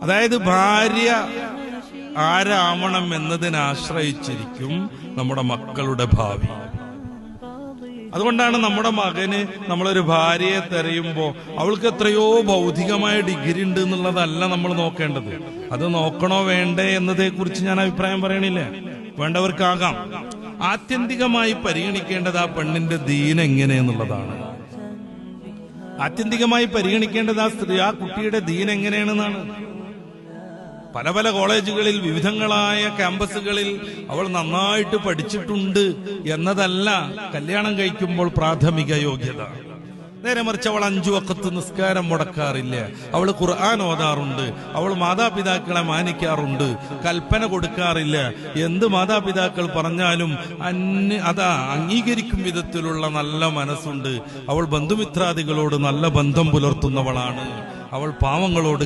അതായത് ഭാര്യ ആരാവണം എന്നതിനെ ആശ്രയിച്ചിരിക്കും നമ്മുടെ മക്കളുടെ ഭാവി. അതുകൊണ്ടാണ് നമ്മുടെ മകന് നമ്മളൊരു ഭാര്യയെ തെരയുമ്പോ അവൾക്ക് എത്രയോ ഭൗതികമായ ഡിഗ്രി ഉണ്ട് എന്നുള്ളതല്ല നമ്മൾ നോക്കേണ്ടത്. അത് നോക്കണോ വേണ്ടേ എന്നതേ കുറിച്ച് ഞാൻ അഭിപ്രായം പറയണില്ല, വേണ്ടവർക്കാകാം. ആത്യന്തികമായി പരിഗണിക്കേണ്ടത് ആ പെണ്ണിന്റെ ദീൻ എങ്ങനെയെന്നുള്ളതാണ്. ആത്യന്തികമായി പരിഗണിക്കേണ്ടത് ആ കുട്ടിയുടെ ദീൻ എങ്ങനെയാണെന്നാണ്. പല പല കോളേജുകളിൽ, വിവിധങ്ങളായ ക്യാമ്പസുകളിൽ അവൾ നന്നായിട്ട് പഠിച്ചിട്ടുണ്ട് എന്നതല്ല കല്യാണം കഴിക്കുമ്പോൾ പ്രാഥമിക യോഗ്യത. നേരെ മറിച്ച് അവൾ 5 വഖത്ത് നിസ്കാരം മുടക്കാറില്ല, അവൾ ഖുർആൻ ഓതാറുണ്ട്, അവൾ മാതാപിതാക്കളെ മാനിക്കാറുണ്ട്, കൽപ്പന കൊടുക്കാറില്ല, എന്ത് മാതാപിതാക്കൾ പറഞ്ഞാലും അംഗീകരിക്കും വിധത്തിലുള്ള നല്ല മനസ്സുണ്ട്, അവൾ ബന്ധുമിത്രാദികളോട് നല്ല ബന്ധം പുലർത്തുന്നവളാണ്, അവൾ പാവങ്ങളോട്